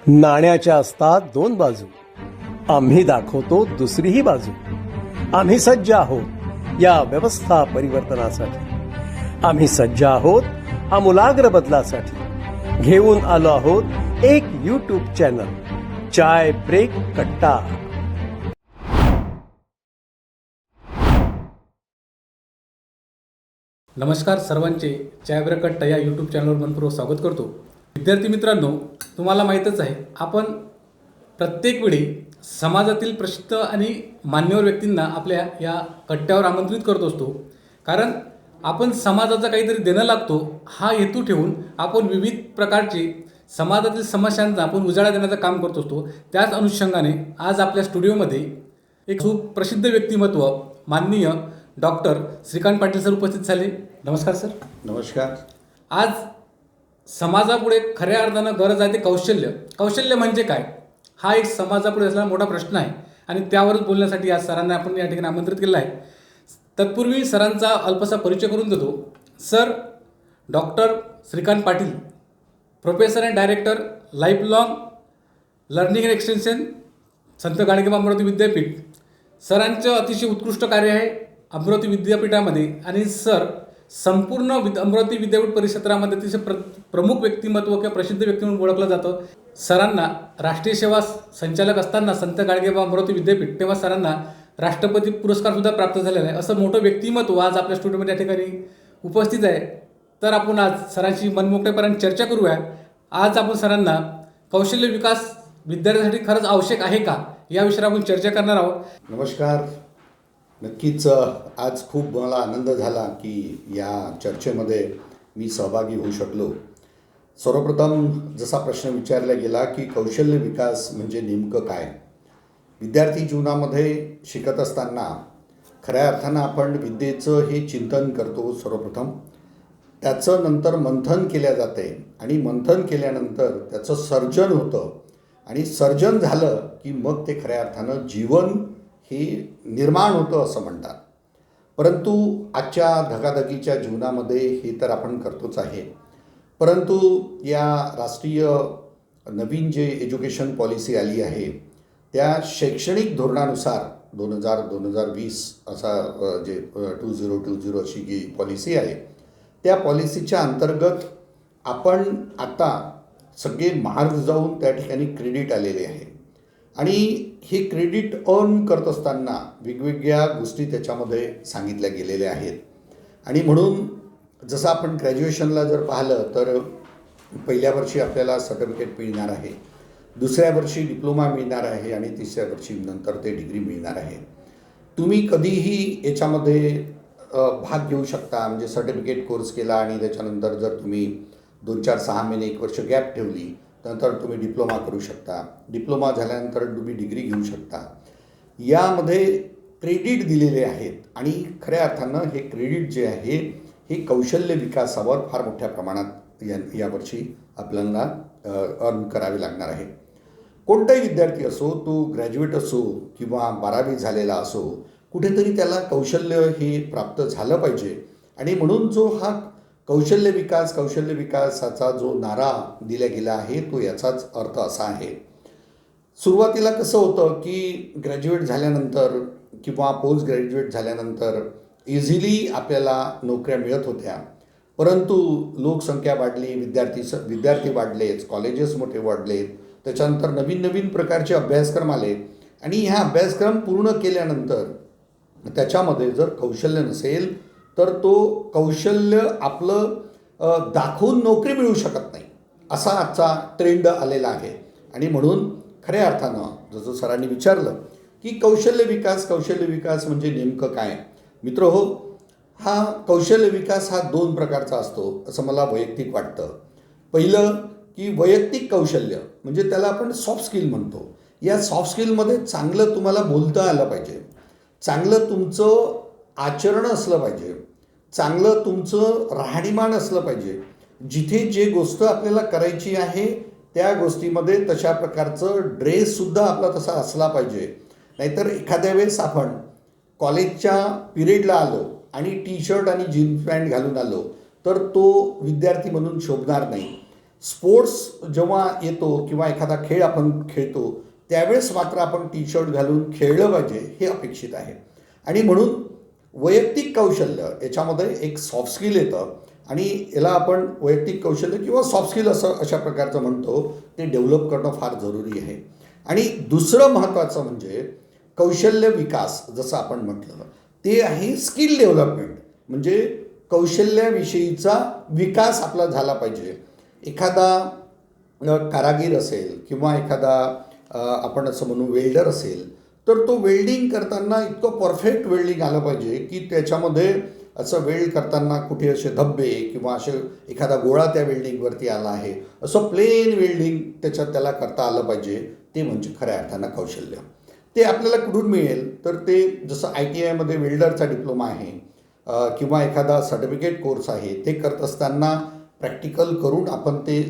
नाण्याच्या असतात दोन बाजू. आम्ही दाखवतो दुसरीही बाजू. आम्ही सज्ज आहोत या व्यवस्था परिवर्तनासाठी. आम्ही सज्ज आहोत आमूलाग्र बदलासाठी. घेऊन आलो आहोत एक यूट्यूब चॅनल, चाय ब्रेक कट्टा. नमस्कार सर्वांचे, चाय ब्रेक कट्टा या यूट्यूब चॅनलवर मनपूर्वक स्वागत करतो. विद्यार्थी मित्रांनो, तुम्हाला माहीतच आहे, आपण प्रत्येक वेळी समाजातील प्रसिद्ध आणि मान्यवर व्यक्तींना आपल्या या कट्ट्यावर आमंत्रित करत असतो. कारण आपण समाजाचा काहीतरी देणं लागतो हा हेतू ठेवून आपण विविध प्रकारचे समाजातील समस्यांचा आपण उजाळा देण्याचं काम करत असतो. त्याच अनुषंगाने आज आपल्या स्टुडिओमध्ये एक सुप्रसिद्ध व्यक्तिमत्व माननीय डॉक्टर श्रीकांत पाटील सर उपस्थित झाले. नमस्कार सर. नमस्कार. आज समाजापुढे खऱ्या अर्थानं गरज आहे ते कौशल्य. कौशल्य म्हणजे काय हा एक समाजापुढे असलेला मोठा प्रश्न आहे आणि त्यावरच बोलण्यासाठी आज सरांना आपण या ठिकाणी आमंत्रित केलं आहे. तत्पूर्वी सरांचा अल्पसा परिचय करून देतो. Sir doctor Shrikant Patil, professor and director lifelong learning and extension, Sant Gadgebaba Amravati विद्यापीठ. सरांचं अतिशय उत्कृष्ट कार्य आहे अमरावती विद्यापीठामध्ये आणि सर संपूर्ण अमरावती विद्यापीठ परिक्षेत्रामध्ये अतिशय प्रमुख व्यक्तिमत्व किंवा प्रसिद्ध व्यक्ती म्हणून ओळखलं जातं. सरांना राष्ट्रीय सेवा संचालक असताना संत गाडगेबाबा अमरावती विद्यापीठ तेव्हा सरांना राष्ट्रपती पुरस्कारसुद्धा प्राप्त झालेला आहे. असं मोठं व्यक्तिमत्व आज आपल्या स्टुडिओमध्ये या ठिकाणी उपस्थित आहे. तर आपण आज सरांशी मनमोकळेपणाने चर्चा करूया. आज आपण सरांना कौशल्य विकास विद्यार्थ्यांसाठी खरंच आवश्यक आहे का या विषयावर आपण चर्चा करणार आहोत. नमस्कार. नक्कीच आज खूप मला आनंद झाला की या चर्चेमध्ये मी सहभागी होऊ शकलो. सर्वप्रथम जसा प्रश्न विचारला गेला की कौशल्य विकास म्हणजे नेमकं काय. विद्यार्थी जीवनामध्ये शिकत असताना खऱ्या अर्थानं आपण विद्येचं हे चिंतन करतो. सर्वप्रथम त्याचं नंतर मंथन केल्या जाते आणि मंथन केल्यानंतर त्याचं सर्जन होतं आणि सर्जन झालं की मग ते खऱ्या अर्थानं जीवन हे निर्माण होतं असं म्हणतात. परंतु आजच्या धगाधगीच्या जीवनामध्ये हे तर आपण करतोच आहे. परंतु या राष्ट्रीय नवीन जे एज्युकेशन पॉलिसी आली आहे त्या शैक्षणिक धोरणानुसार 2020 असा जे 2020 अशी जी पॉलिसी आहे त्या पॉलिसीच्या अंतर्गत आपण आता सगळे मार्क जाऊन त्या ठिकाणी क्रेडिट आलेले आहे आणि हे क्रेडिट अर्न करत असताना वेगवेगळ्या गोष्टी त्याच्यामध्ये सांगितल्या गेलेल्या आहेत. आणि म्हणून जसं आपण ग्रॅज्युएशनला जर पाहिलं तर पहिल्या वर्षी आपल्याला सर्टिफिकेट मिळणार आहे, दुसऱ्या वर्षी डिप्लोमा मिळणार आहे आणि तिसऱ्या वर्षी नंतर ते डिग्री मिळणार आहे. तुम्ही कधीही याच्यामध्ये भाग घेऊ शकता. म्हणजे सर्टिफिकेट कोर्स केला आणि त्याच्यानंतर जर तुम्ही 2-4-6 महिने 1 वर्ष गॅप ठेवली नंतर तुम्ही डिप्लोमा करू शकता. डिप्लोमा झाल्यानंतर तुम्ही डिग्री घेऊ शकता. यामध्ये क्रेडिट दिलेले आहेत आणि खऱ्या अर्थानं हे क्रेडिट जे आहे हे कौशल्य विकासावर फार मोठ्या प्रमाणात यावर्षी आपल्याला अर्न करावे लागणार आहे. कोणताही विद्यार्थी असो, तो ग्रॅज्युएट असो किंवा 12वी झालेला असो, कुठेतरी त्याला कौशल्य हे प्राप्त झालं पाहिजे. आणि म्हणून जो हा कौशल्य विकासाचा जो नारा दिला गेला आहे तो याचाच अर्थ असा आहे. सुरुवातीला कसं होतं की ग्रॅज्युएट झाल्यानंतर किंवा पोस्ट ग्रॅज्युएट झाल्यानंतर इझिली आपल्याला नोकऱ्या मिळत होत्या. परंतु लोकसंख्या वाढली, विद्यार्थी वाढलेच, कॉलेजेस मोठे वाढलेत, त्याच्यानंतर नवीन प्रकारचे अभ्यासक्रम आले आणि ह्या अभ्यासक्रम पूर्ण केल्यानंतर त्याच्यामध्ये जर कौशल्य नसेल तर तो कौशल्य आपलं दाखवून नोकरी मिळू शकत नाही असा आजचा ट्रेंड आलेला आहे. आणि म्हणून खऱ्या अर्थानं जसं सरांनी विचारलं की कौशल्य विकास म्हणजे नेमकं काय. मित्रहो, हा कौशल्य विकास हा 2 प्रकारचा असतो असं मला वैयक्तिक वाटतं. पहिलं की वैयक्तिक कौशल्य म्हणजे त्याला आपण सॉफ्ट स्किल म्हणतो. या सॉफ्ट स्किलमध्ये चांगलं तुम्हाला बोलता आलं पाहिजे, चांगलं तुमचं आचरण असलं पाहिजे, चांगलं तुमचं राहणीमान असलं पाहिजे. जिथे जे गोष्ट आपल्याला करायची आहे त्या गोष्टीमध्ये तशा प्रकारचं ड्रेससुद्धा आपला तसा असला पाहिजे. नाहीतर एखाद्या वेळेस आपण कॉलेजच्या पिरियडला आलो आणि टी शर्ट आणि जीन्स पॅन्ट घालून आलो तर तो विद्यार्थी म्हणून शोभणार नाही. स्पोर्ट्स जेव्हा येतो किंवा एखादा खेळ आपण खेळतो त्यावेळेस मात्र आपण टी शर्ट घालून खेळलं पाहिजे हे अपेक्षित आहे. आणि म्हणून वैयक्तिक कौशल्य याच्यामध्ये एक सॉफ्ट स्किल येतं आणि याला आपण वैयक्तिक कौशल्य किंवा सॉफ्ट स्किल असं अशा प्रकारचं म्हणतो, ते डेव्हलप करणं फार जरुरी आहे. आणि दुसरं महत्त्वाचं म्हणजे कौशल्य विकास, जसं आपण म्हटलं ते आहे स्किल डेव्हलपमेंट. म्हणजे कौशल्याविषयीचा विकास आपला झाला पाहिजे. एखादा कारागीर असेल किंवा एखादा आपण असं म्हणू वेल्डर असेल, तर तो वेल्डिंग करताना इतकं परफेक्ट वेल्डिंग आलं पाहिजे की त्याच्यामध्ये असं वेल्ड करताना कुठे असे धब्बे किंवा असे एखादा गोळा त्या वेल्डिंगवरती आला आहे असं प्लेन वेल्डिंग त्याला करता आलं पाहिजे. ते म्हणजे खऱ्या अर्थानं कौशल्य. ते आपल्याला कुठून मिळेल तर ते जसं ITIमध्ये वेल्डरचा डिप्लोमा आहे किंवा एखादा सर्टिफिकेट कोर्स आहे, ते करत असताना प्रॅक्टिकल करून आपण ते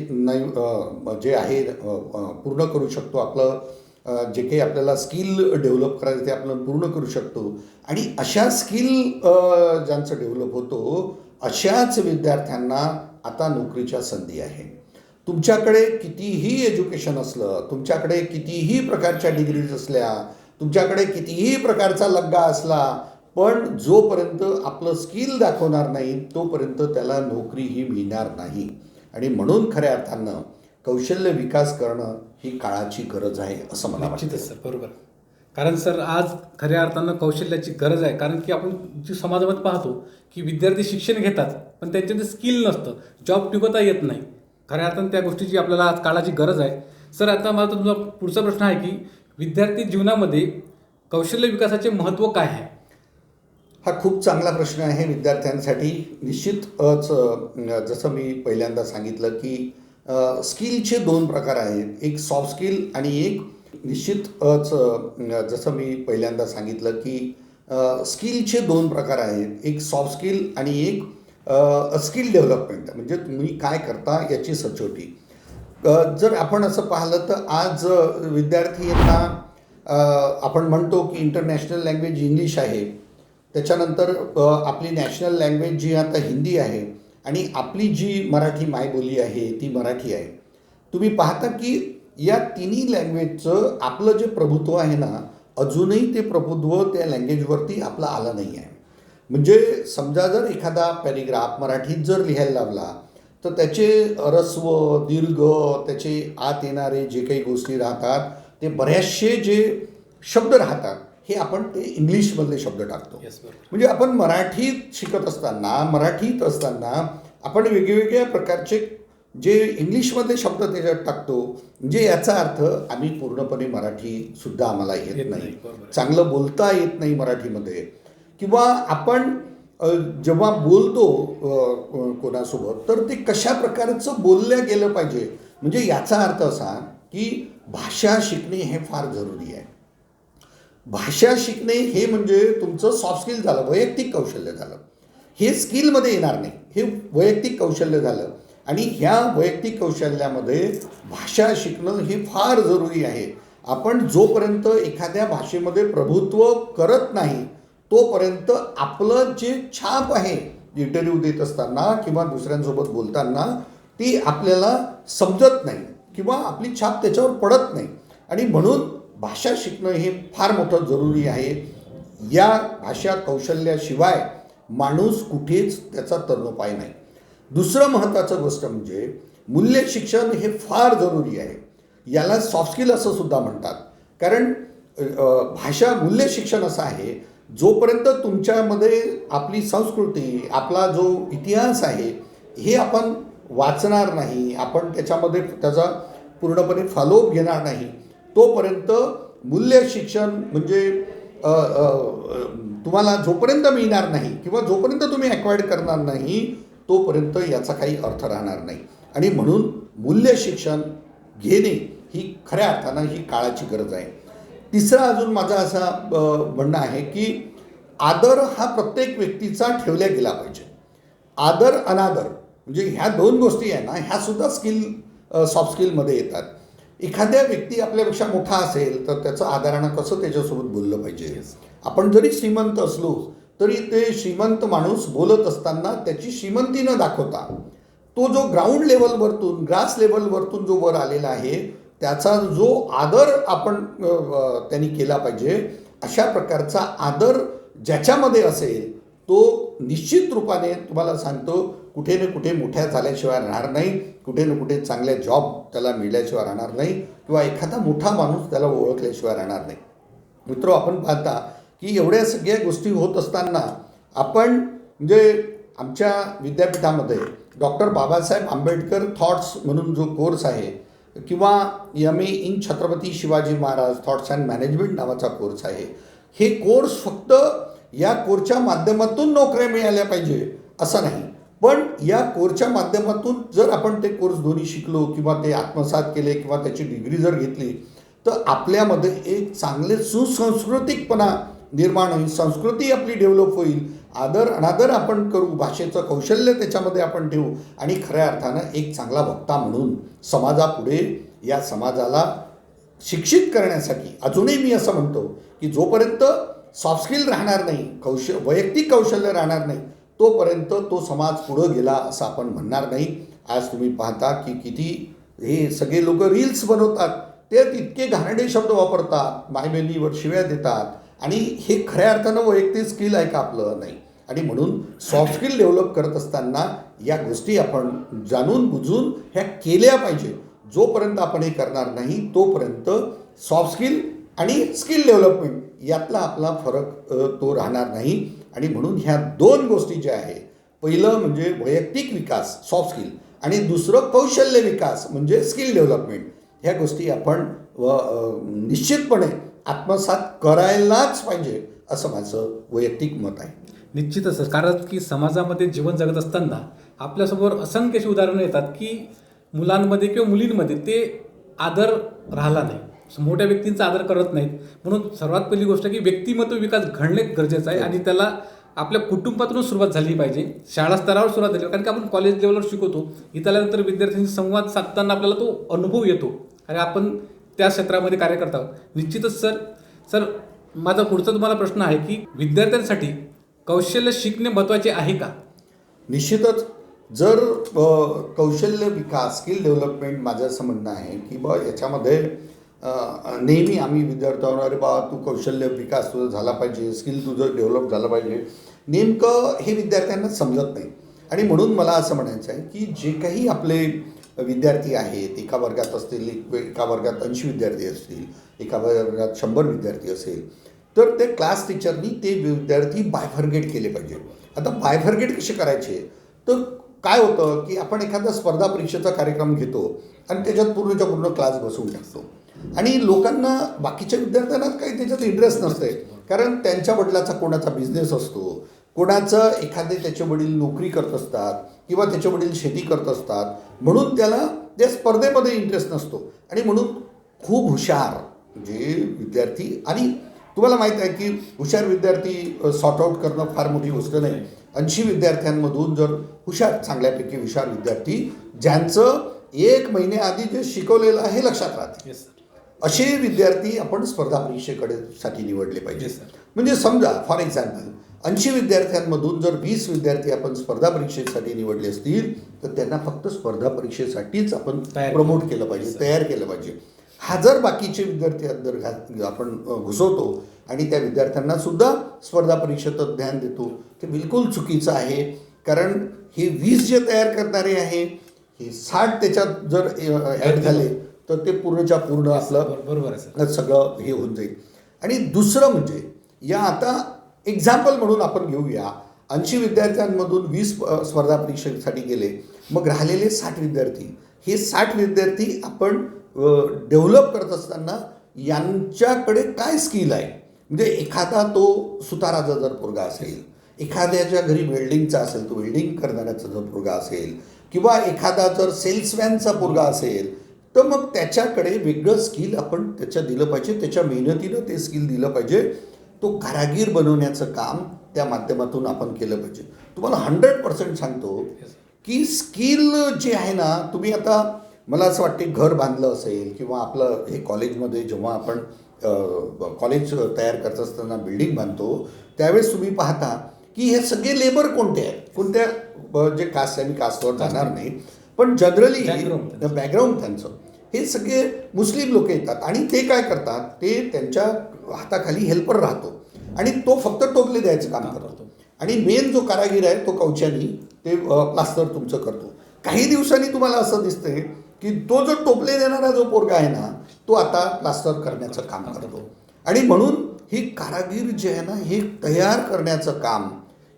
जे आहे पूर्ण करू शकतो. आपलं जे काही आपल्याला स्किल डेव्हलप करायचं ते आपण पूर्ण करू शकतो. आणि अशा स्किल ज्यांचं डेव्हलप होतो अशाच विद्यार्थ्यांना आता नोकरीच्या संधी आहे. तुमच्याकडे कितीही एज्युकेशन असलं, तुमच्याकडे कितीही प्रकारच्या डिग्रीज असल्या, तुमच्याकडे कितीही प्रकारचा लग्गा असला, पण जोपर्यंत आपलं स्किल दाखवणार नाही तोपर्यंत त्याला नोकरीही मिळणार नाही. आणि म्हणून खऱ्या अर्थानं कौशल्य विकास करणं ही काळाची गरज आहे असं मला वाटतं. निश्चितच सर, बरोबर. कारण सर आज खऱ्या अर्थानं कौशल्याची गरज आहे. कारण की आपण जी समाजामध्ये पाहतो की विद्यार्थी शिक्षण घेतात पण त्यांच्यामध्ये स्किल नसतं, जॉब टिकवता येत नाही. खऱ्या अर्थानं त्या गोष्टीची आपल्याला आज काळाची गरज आहे. सर आता मला तुमचा पुढचा प्रश्न आहे की विद्यार्थी जीवनामध्ये कौशल्य विकासाचे महत्त्व काय आहे? हा खूप चांगला प्रश्न आहे विद्यार्थ्यांसाठी. निश्चितच जसं मी पहिल्यांदा सांगितलं की स्किलचे दोन प्रकार आहेत, एक सॉफ्ट स्किल आणि एक निश्चितच जसं मी पहिल्यांदा सांगितलं की स्किलचे दोन प्रकार आहेत, एक सॉफ्ट स्किल आणि एक स्किल डेव्हलपमेंट. म्हणजे तुम्ही काय करता याची सचोटी. जर आपण असं पाहिलं तर आज विद्यार्थी यांना आपण म्हणतो की इंटरनॅशनल लँग्वेज इंग्लिश आहे, त्याच्यानंतर आपली नॅशनल लँग्वेज जी आता हिंदी आहे आणि आपली जी मराठी मायबोली आहे ती मराठी आहे. तुम्ही पाहता की या तिन्ही लँग्वेजचं आपलं जे प्रभुत्व आहे ना, अजूनही ते प्रभुत्व त्या लँग्वेजवरती आपलं आलं नाही आहे. म्हणजे समजा जर एखादा पॅरेग्राफ मराठीत जर लिहायला लावला तर त्याचे ह्रस्व दीर्घ त्याचे आत येणारे जे काही गोष्टी राहतात ते बऱ्याचशे जे शब्द राहतात हे आपण ते इंग्लिशमधले शब्द टाकतो. म्हणजे आपण मराठीत शिकत असताना मराठीत असताना आपण वेगवेगळ्या प्रकारचे जे इंग्लिशमधले शब्द त्याच्यात टाकतो. म्हणजे याचा अर्थ आम्ही पूर्णपणे मराठीसुद्धा आम्हाला येत नाही, चांगलं बोलता येत नाही मराठीमध्ये. किंवा आपण जेव्हा बोलतो कोणासोबत तर ते कशा प्रकारचं बोललं गेलं पाहिजे. म्हणजे याचा अर्थ असा की भाषा शिकणे हे फार जरुरी आहे. भाषा शिकणे हे म्हणजे तुमचं सॉफ्ट स्किल झालं, वैयक्तिक कौशल्य झालं. हे स्किलमध्ये येणार नाही, हे वैयक्तिक कौशल्य झालं. आणि ह्या वैयक्तिक कौशल्यामध्ये भाषा शिकणं हे फार जरुरी आहे. आपण जोपर्यंत एखाद्या भाषेमध्ये प्रभुत्व करत नाही तोपर्यंत आपलं जे छाप आहे इंटरव्ह्यू देत असताना किंवा दुसऱ्यांसोबत बोलताना ती आपल्याला समजत नाही किंवा आपली छाप त्याच्यावर पडत नाही. आणि म्हणून भाषा शिकणं हे फार मोठं जरुरी आहे. या भाषा कौशल्याशिवाय माणूस कुठेच त्याचा तरणोपाय नाही. दुसरं महत्त्वाचं गोष्ट म्हणजे मूल्य शिक्षण हे फार जरुरी आहे. याला सॉफ्ट स्किल असं सुद्धा म्हणतात. कारण भाषा मूल्य शिक्षण असं आहे, जोपर्यंत तुमच्यामध्ये आपली संस्कृती आपला जो इतिहास आहे हे आपण वाचणार नाही, आपण त्याच्यामध्ये त्याचा पूर्णपणे फॉलोअप घेणार नाही तोपर्यंत मूल्य शिक्षण म्हणजे तुम्हाला जोपर्यंत मिळणार नाही किंवा जोपर्यंत तुम्ही ॲक्वायर्ड करणार नाही तोपर्यंत याचा काही अर्थ राहणार नाही. आणि म्हणून मूल्य शिक्षण घेणे ही खऱ्या अर्थानं ही काळाची गरज आहे. तिसरा अजून माझा असा म्हणणं आहे की आदर हा प्रत्येक व्यक्तीचा ठेवला गेला पाहिजे. आदर अनादर म्हणजे ह्या दोन गोष्टी आहे ना, ह्या सुद्धा स्किल सॉफ्ट स्किलमध्ये येतात. एखाद्या व्यक्ती आपल्यापेक्षा मोठा असेल तर त्याचं आदरानं कसं त्याच्यासोबत बोललं पाहिजे. आपण जरी श्रीमंत असलो तरी ते श्रीमंत माणूस बोलत असताना त्याची श्रीमंती न दाखवता तो जो ग्राउंड लेवलवरतून ग्रास लेवलवरतून जो वर आलेला आहे त्याचा जो आदर आपण त्यांनी केला पाहिजे. अशा प्रकारचा आदर ज्याच्यामध्ये असेल तो निश्चित रूपाने तुम्हाला सांगतो कुठे ना कुठे मोठ्या झाल्याशिवाय राहणार नाही, कुठे ना कुठे चांगल्या जॉब त्याला मिळाल्याशिवाय राहणार नाही किंवा एखादा मोठा माणूस त्याला ओळखल्याशिवाय राहणार नाही. मित्र, आपण पाहता की एवढ्या सगळ्या गोष्टी होत असताना आपण म्हणजे आमच्या विद्यापीठामध्ये डॉक्टर बाबासाहेब आंबेडकर थॉट्स म्हणून जो कोर्स आहे किंवा MA in Chhatrapati Shivaji Maharaj thoughts and management नावाचा कोर्स आहे. हे कोर्स फक्त या कोर्सच्या माध्यमातून नोकऱ्या मिळाल्या पाहिजे असं नाही, पण या कोर्सच्या माध्यमातून जर आपण ते कोर्स दोन्ही शिकलो किंवा ते आत्मसात केले किंवा त्याची डिग्री जर घेतली तर आपल्यामध्ये एक चांगले सुसंस्कृतिकपणा निर्माण होईल, संस्कृती आपली डेव्हलप होईल, आदर अनादर आपण करू, भाषेचं कौशल्य त्याच्यामध्ये आपण ठेवू आणि खऱ्या अर्थानं एक चांगला वक्ता म्हणून समाजापुढे या समाजाला शिक्षित करण्यासाठी अजूनही मी असं म्हणतो की जोपर्यंत सॉफ्ट स्किल राहणार नाही, वैयक्तिक कौशल्य राहणार नाही, तोपर्यंत तो समाज पुढं गेला असं आपण म्हणणार नाही. आज तुम्ही पाहता की किती हे सगळे लोक रील्स बनवतात, ते तितके घाणेरडे शब्द वापरतात, मायबहिणीवर शिव्या देतात आणि हे खऱ्या अर्थानं वैयक्तिक स्किल आहे का आपलं? नाही. आणि म्हणून सॉफ्ट स्किल डेव्हलप करत असताना या गोष्टी आपण जाणून बुजून ह्या केल्या पाहिजे. जोपर्यंत आपण हे करणार नाही तोपर्यंत सॉफ्ट स्किल आणि स्किल डेव्हलपमेंट यातला आपला फरक तो राहणार नाही. आणि म्हणून ह्या दोन गोष्टी ज्या आहे, पहिलं म्हणजे वैयक्तिक विकास सॉफ्ट स्किल आणि दुसरं कौशल्य विकास म्हणजे स्किल डेव्हलपमेंट, ह्या गोष्टी आपण निश्चितपणे आत्मसात करायलाच पाहिजे असं माझं वैयक्तिक मत आहे. निश्चितच सर, कारण की समाजामध्ये जीवन जगत असताना आपल्यासमोर असंख्य अशी उदाहरणं येतात की मुलांमध्ये किंवा मुलींमध्ये ते आदर राहिला नाही, मोठ्या व्यक्तींचा आदर करत नाहीत. म्हणून सर्वात पहिली गोष्ट की व्यक्तिमत्व विकास घडणे गरजेचं आहे आणि त्याला आपल्या कुटुंबातून सुरुवात झाली पाहिजे, शाळा स्तरावर सुरुवात झाली, कारण की आपण कॉलेज लेवलवर शिकवतो, इथं आल्यानंतर विद्यार्थ्यांशी संवाद साधताना आपल्याला तो अनुभव येतो आणि आपण त्या क्षेत्रामध्ये कार्य करत आहोत. निश्चितच सर माझा पुढचा तुम्हाला प्रश्न आहे की विद्यार्थ्यांसाठी कौशल्य शिकणे महत्त्वाचे आहे का? निश्चितच. जर कौशल्य विकास स्किल डेव्हलपमेंट माझं असं म्हणणं आहे की याच्यामध्ये नेहमी आम्ही विद्यार्थ्यांवर अरे तू कौशल्य विकास तुझा झाला पाहिजे, स्किल तुझं डेव्हलप झालं पाहिजे, नेमकं हे विद्यार्थ्यांना समजत नाही. आणि म्हणून मला असं म्हणायचं आहे की जे काही आपले विद्यार्थी आहेत, एका वर्गात असतील, एका वर्गात 80 विद्यार्थी असतील, एका वर्गात 100 विद्यार्थी असेल, तर ते क्लास टीचरनी ते विद्यार्थी बायफर्गेट केले पाहिजे. आता बायफर्गेट कसे करायचे, तर काय होतं की आपण एखादा स्पर्धा परीक्षेचा कार्यक्रम घेतो आणि त्याच्यात पूर्णच्या पूर्ण क्लास बसवून टाकतो आणि लोकांना बाकीच्या विद्यार्थ्यांना काही त्याच्यात इंटरेस्ट नसते, कारण त्यांच्या वडिलाचा कोणाचा बिझनेस असतो, कोणाचं एखादे त्याचे वडील नोकरी करत असतात किंवा त्याचे वडील शेती करत असतात, म्हणून त्याला त्या स्पर्धेमध्ये इंटरेस्ट नसतो. आणि म्हणून खूप हुशार जे विद्यार्थी, आणि तुम्हाला माहीत आहे की हुशार विद्यार्थी सॉर्ट आऊट करणं फार मोठी गोष्ट नाही. 80 विद्यार्थ्यांमधून जर हुशार, चांगल्यापैकी हुशार विद्यार्थी ज्यांचं 1 महिन्याआधी जे शिकवलेलं आहे लक्षात राहते, असे विद्यार्थी आपण स्पर्धा परीक्षेकडे साठी निवडले पाहिजे. म्हणजे समजा फॉर एक्झाम्पल 80 विद्यार्थ्यांमधून जर 20 विद्यार्थी आपण स्पर्धा परीक्षेसाठी निवडले असतील तर त्यांना फक्त स्पर्धा परीक्षेसाठीच आपण प्रमोट केलं पाहिजे, तयार केलं पाहिजे. हजार बाकीचे विद्यार्थी अंदर आपण घुसवतो आणि त्या विद्यार्थ्यांना सुद्धा स्पर्धा परीक्षेत ध्यान देतो, ते बिलकुल चुकीचं आहे. कारण हे 20 जे तयार करणारे आहे, हे 60 त्याच्यात जर ॲड झाले तर ते पूर्णच्या पूर्ण आपलं बरोबर आहे सगळं हे होऊन जाईल. आणि दुसरं म्हणजे या आता एक्झाम्पल म्हणून आपण घेऊया, 80 विद्यार्थ्यांमधून 20 स्पर्धा परीक्षेसाठी गेले, मग राहिलेले 60 विद्यार्थी, हे 60 विद्यार्थी आपण डेव्हलप करत असताना यांच्याकडे काय स्किल आहे, म्हणजे एखादा तो सुताराचा जर पोरगा असेल, एखाद्याच्या घरी वेल्डिंगचा असेल, तो वेल्डिंग करणाऱ्याचा जर पोरगा असेल, किंवा एखादा जर सेल्समॅनचा पोरगा असेल, तर मग त्याच्याकडे वेगळं स्किल आपण त्याच्या दिलं पाहिजे, त्याच्या मेहनतीनं ते स्किल दिलं पाहिजे. तो कारागीर बनवण्याचं काम त्या माध्यमातून आपण केलं पाहिजे. तुम्हाला 100% सांगतो की स्किल जे आहे ना, तुम्ही आता मला असं वाटते घर बांधलं असेल किंवा आपलं हे कॉलेजमध्ये जेव्हा आपण कॉलेज तयार करत असताना बिल्डिंग बांधतो त्यावेळेस तुम्ही पाहता की हे सगळे लेबर कोणते आहेत, कोणत्या जे कास्ट आहे मी कास्टवर जाणार नाही, पण जनरली Background बॅकग्राऊंड त्यांचं हे सगळे मुस्लिम लोक येतात आणि ते काय करतात, ते त्यांच्या हाताखाली हेल्पर राहतो आणि तो फक्त टोपले द्यायचं काम करतो आणि मेन जो कारागीर आहे तो कवच्यानी ते प्लास्टर तुमचं करतो. काही दिवसांनी तुम्हाला असं दिसतंय की तो जो टोपले देणारा जो पोरगा आहे ना तो आता प्लास्टर करण्याचं काम करतो. आणि म्हणून ही कारागीर जे आहे ना हे तयार करण्याचं काम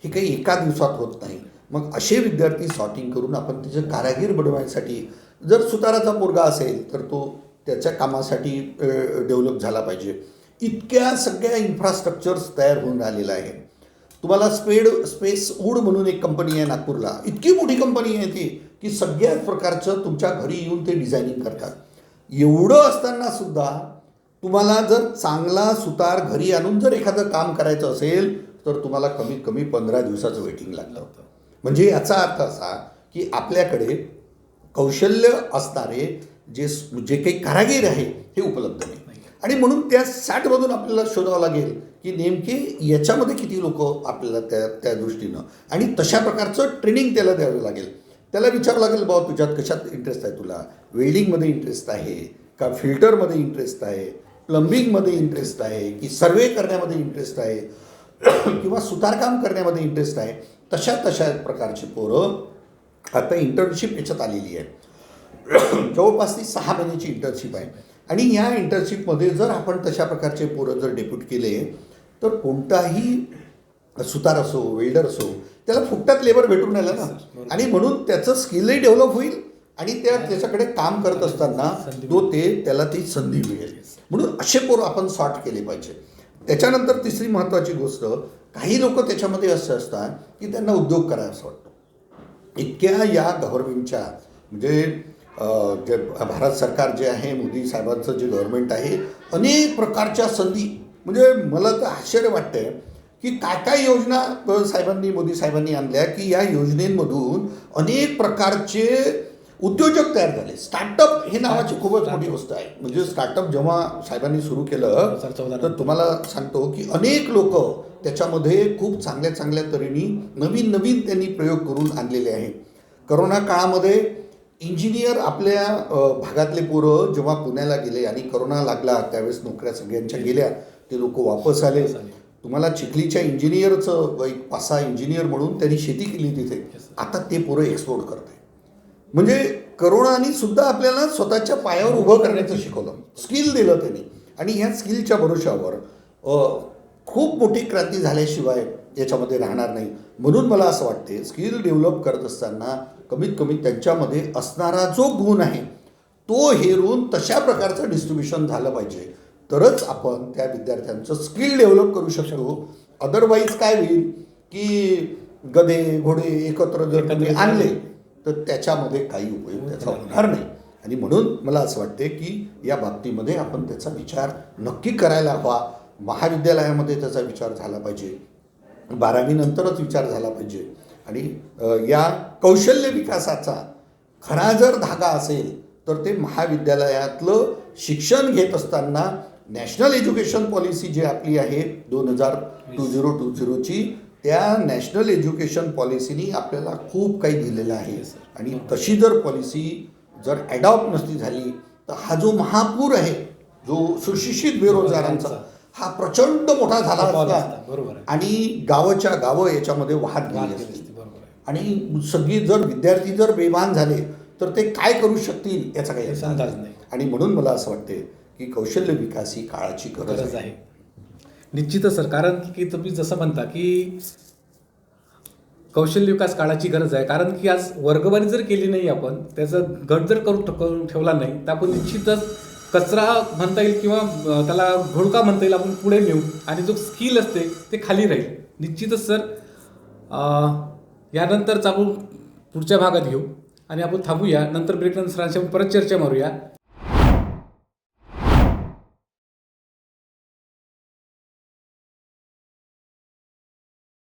हे काही एका दिवसात होत नाही. मग असे विद्यार्थी सॉर्टिंग करून आपण त्याचे कारागीर बनवण्यासाठी, जर सुताराचा पोरगा असेल तर तो त्याच्या कामासाठी डेव्हलप झाला पाहिजे. इतक्या सगळ्या इन्फ्रास्ट्रक्चर्स तयार होऊन राहिलेलं आहे. तुम्हाला स्पेस वूड म्हणून एक कंपनी आहे नागपूरला, इतकी मोठी कंपनी आहे ती की सगळ्याच प्रकारचं तुमच्या घरी येऊन ते डिझायनिंग करतात. एवढं असताना सुद्धा तुम्हाला जर चांगला सुतार घरी आणून जर एखादं काम करायचं असेल तर तुम्हाला कमीत कमी 15 दिवसाचं वेटिंग लागतं. म्हणजे याचा अर्थ असा की आपल्याकडे कौशल्य असणारे जे काही कारागीर आहे हे उपलब्ध नाही. आणि म्हणून त्या 60मधून आपल्याला शोधावं लागेल की नेमके याच्यामध्ये किती लोक आपल्याला त्या दृष्टीनं, आणि तशा प्रकारचं ट्रेनिंग त्याला द्यावं लागेल. त्याला विचारावं लागेल, बाबा तुझ्यात कशात इंटरेस्ट आहे, तुला वेल्डिंगमध्ये इंटरेस्ट आहे का, फिल्टरमध्ये इंटरेस्ट आहे, प्लंबिंगमध्ये इंटरेस्ट आहे की सर्वे करण्यामध्ये इंटरेस्ट आहे किंवा सुतारकाम करण्यामध्ये इंटरेस्ट आहे. तशा प्रकारची पोरं आता इंटर्नशिप याच्यात आलेली आहे. जवळपास ती 6 महिन्याची इंटर्नशिप आहे आणि या इंटर्नशिपमध्ये जर आपण तशा प्रकारचे पोरं जर डेप्यूट केले तर कोणताही सुतार असो, वेल्डर असो, त्याला फुकटात लेबर भेटून राहिलं ना, आणि म्हणून त्याचं स्किलही डेव्हलप होईल आणि त्याच्याकडे काम करत असताना त्याला ती संधी मिळेल. म्हणून असे पोरं आपण सॉर्ट केले पाहिजे. त्याच्यानंतर तिसरी महत्त्वाची गोष्ट, काही लोक त्याच्यामध्ये असे असतात की त्यांना उद्योग करायला असं वाटतं. इतक्या या गव्हर्नमेंटच्या म्हणजे जे भारत सरकार जे आहे, मोदी साहेबांचं जे गव्हर्नमेंट आहे, अनेक प्रकारच्या संधी, म्हणजे मला तर आश्चर्य वाटतंय की काय योजना मोदी साहेबांनी आणल्या की या योजनेमधून अनेक प्रकारचे उद्योजक तयार झाले. स्टार्टअप हे नावाची खूपच मोठी गोष्ट आहे. म्हणजे स्टार्टअप जेव्हा साहेबांनी सुरू केलं तर तुम्हाला सांगतो की अनेक लोक त्याच्यामध्ये खूप चांगल्या तऱ्हेने नवीन त्यांनी प्रयोग करून आणलेले आहे. करोना काळामध्ये इंजिनियर आपल्या भागातले पोरं जेव्हा पुण्याला गेले आणि करोना लागला त्यावेळेस नोकऱ्या सगळ्यांच्या गेल्या, ते लोक वापस आले. तुम्हाला चिखलीच्या इंजिनियरचं एक 5-6 इंजिनियर म्हणून त्यांनी शेती केली तिथे. आता ते पोरं एक्सपोर्ट करत आहे. म्हणजे करोनाने सुद्धा आपल्याला स्वतःच्या पायावर उभं करण्याचं शिकवलं, स्किल दिलं त्यांनी, आणि ह्या स्किलच्या भरोशावर खूप मोठी क्रांती झाल्याशिवाय याच्यामध्ये राहणार नाही. म्हणून मला असं वाटते स्किल डेव्हलप करत असताना कमीत कमी त्यांच्यामध्ये असणारा जो गुण आहे तो हेरून तशा प्रकारचं डिस्ट्रीब्युशन झालं पाहिजे, तरच आपण त्या विद्यार्थ्यांचं स्किल डेव्हलप करू शकतो. अदरवाईज काय होईल की गधे घोडे एकत्र जर तुम्ही आणले तर त्याच्यामध्ये काही उपयोग त्याचा होणार नाही. आणि म्हणून मला असं वाटते की या बाबतीमध्ये आपण त्याचा विचार नक्की करायला हवा. महाविद्यालयामध्ये त्याचा विचार झाला पाहिजे, 12वी नंतरच विचार झाला पाहिजे. आणि या कौशल्य विकासाचा खरा जर धागा असेल तर ते महाविद्यालयातलं शिक्षण घेत असताना नॅशनल एज्युकेशन पॉलिसी जी आपली आहे 2020 त्या नॅशनल एज्युकेशन पॉलिसीनी आपल्याला खूप काही दिलेलं आहे. आणि तशी जर पॉलिसी जर ॲडॉप्ट नसती झाली तर हा जो महापूर आहे, जो सुशिक्षित बेरोजगारांचा, हा प्रचंड मोठा झाला असता आणि गावच्या गावं याच्यामध्ये वाहत गेली असती. आणि सगळी जर विद्यार्थी जर बेभान झाले तर ते काय करू शकतील याचा काही अंदाज नाही. आणि म्हणून मला असं वाटते की कौशल्य विकास ही काळाची गरज आहे. निश्चितच सर, कारण की तुम्ही जसं म्हणता की कौशल्य विकास काळाची गरज आहे. कारण की आज वर्गवारी जर केली नाही, आपण त्याचा गट जर करून ठेवला नाही तर आपण निश्चितच कचरा म्हणता येईल किंवा त्याला घोळका म्हणता येईल आपण पुढे नेऊ आणि जो स्किल असते ते खाली राहील. निश्चितच सर, यानंतरच आपण पुढच्या भागात घेऊ आणि आपण थांबूया. नंतर ब्रेकनंतर सरांशी परत चर्चा मारूया.